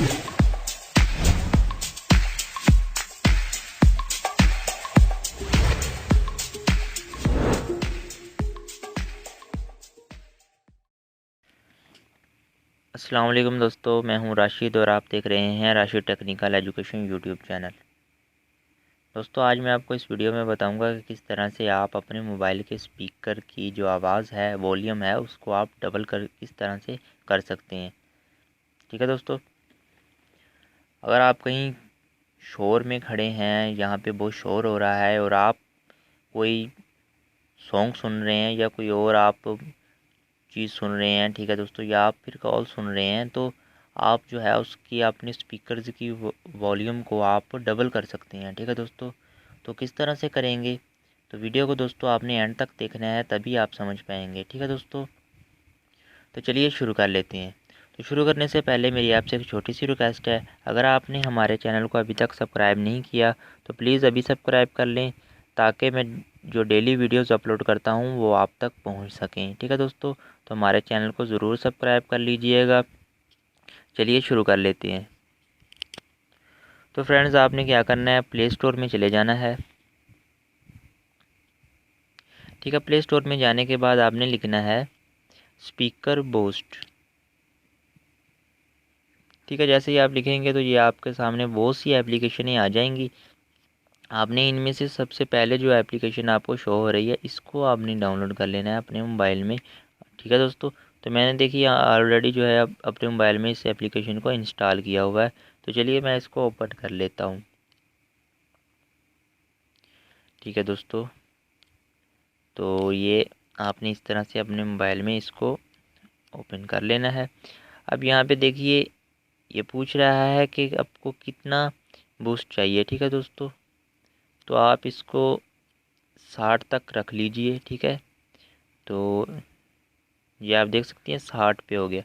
अस्सलाम वालेकुम दोस्तों, मैं हूं राशिद और आप देख रहे हैं Rashid technical education YouTube channel. दोस्तों, आज मैं आपको इस वीडियो में बताऊंगा कि किस तरह से आप अपने मोबाइल के स्पीकर की जो आवाज़ है, वॉल्यूम है, उसको आप डबल कर किस तरह से कर सकते हैं। ठीक है दोस्तों, अगर आप कहीं शोर में खड़े हैं, यहाँ पे बहुत शोर हो रहा है और आप कोई सॉन्ग सुन रहे हैं या कोई और आप चीज़ सुन रहे हैं, ठीक है दोस्तों, या आप फिर कॉल सुन रहे हैं, तो आप जो है उसकी अपने स्पीकर्स की वॉल्यूम को आप डबल कर सकते हैं। ठीक है दोस्तों, तो किस तरह से करेंगे, तो वीडियो को दोस्तों आपने एंड तक देखना है, तभी आप समझ पाएंगे। ठीक है दोस्तों, तो चलिए शुरू कर लेते हैं। तो शुरू करने से पहले मेरी आपसे एक छोटी सी रिक्वेस्ट है, अगर आपने हमारे चैनल को अभी तक सब्सक्राइब नहीं किया तो प्लीज़ अभी सब्सक्राइब कर लें, ताकि मैं जो डेली वीडियोस अपलोड करता हूं वो आप तक पहुंच सकें। ठीक है दोस्तों, तो हमारे चैनल को ज़रूर सब्सक्राइब कर लीजिएगा। चलिए शुरू कर लेते हैं। तो फ्रेंड्स, आपने क्या करना है, प्ले स्टोर में चले जाना है। ठीक है, प्ले स्टोर में जाने के बाद आपने लिखना है स्पीकर बूस्ट। ठीक है, जैसे ही आप लिखेंगे तो ये आपके सामने बहुत सी एप्लीकेशनें आ जाएंगी। आपने इनमें से सबसे पहले जो एप्लीकेशन आपको शो हो रही है, इसको आपने डाउनलोड कर लेना है अपने मोबाइल में। ठीक है दोस्तों, तो मैंने देखिए ऑलरेडी जो है अपने मोबाइल में इस एप्लीकेशन को इंस्टॉल किया हुआ है। तो चलिए मैं इसको ओपन कर लेता हूँ। ठीक है दोस्तों, तो ये आपने इस तरह से अपने मोबाइल में इसको ओपन कर लेना है। अब यहाँ पे देखिए ये पूछ रहा है कि आपको कितना बूस्ट चाहिए। ठीक है दोस्तों, तो आप इसको 60 तक रख लीजिए। ठीक है, तो ये आप देख सकती हैं 60 पे हो गया।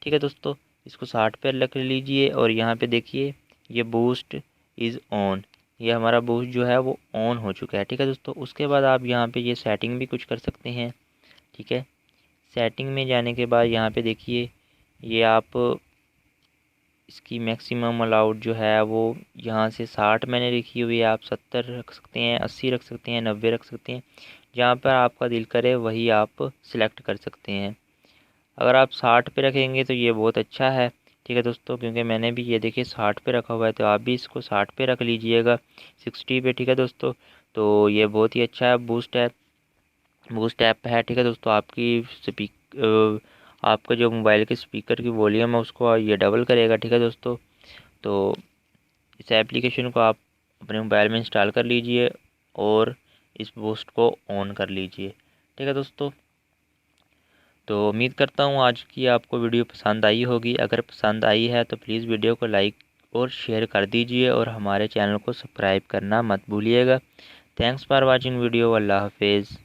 ठीक है दोस्तों, इसको 60 पे रख लीजिए और यहाँ पे देखिए ये बूस्ट इज़ ऑन, ये हमारा बूस्ट जो है वो ऑन हो चुका है। ठीक है दोस्तों, उसके बाद आप यहाँ पे ये सेटिंग भी कुछ कर सकते हैं। ठीक है, सेटिंग में जाने के बाद यहाँ पे देखिए ये आप इसकी मैक्सिमम अलाउड जो है वो यहाँ से 60 मैंने लिखी हुई है, आप 70 रख सकते हैं, 80 रख सकते हैं, 90 रख सकते हैं। जहाँ पर आपका दिल करे वही आप सिलेक्ट कर सकते हैं। अगर आप 60 पे रखेंगे तो ये बहुत अच्छा है। ठीक है दोस्तों, क्योंकि मैंने भी ये देखिए 60 पे रखा हुआ है, तो आप भी इसको 60 पे रख लीजिएगा, 60 पे। ठीक है दोस्तों, तो ये बहुत ही अच्छा है, बूस्ट ऐप है। ठीक है दोस्तों, आपका जो मोबाइल के स्पीकर की वॉल्यूम है उसको ये डबल करेगा। ठीक है दोस्तों, तो इस एप्लीकेशन को आप अपने मोबाइल में इंस्टॉल कर लीजिए और इस बूस्ट को ऑन कर लीजिए। ठीक है दोस्तों, तो उम्मीद करता हूँ आज की आपको वीडियो पसंद आई होगी। अगर पसंद आई है तो प्लीज़ वीडियो को लाइक और शेयर कर दीजिए और हमारे चैनल को सब्सक्राइब करना मत भूलिएगा। Thanks for watching video. अल्लाह हाफिज़।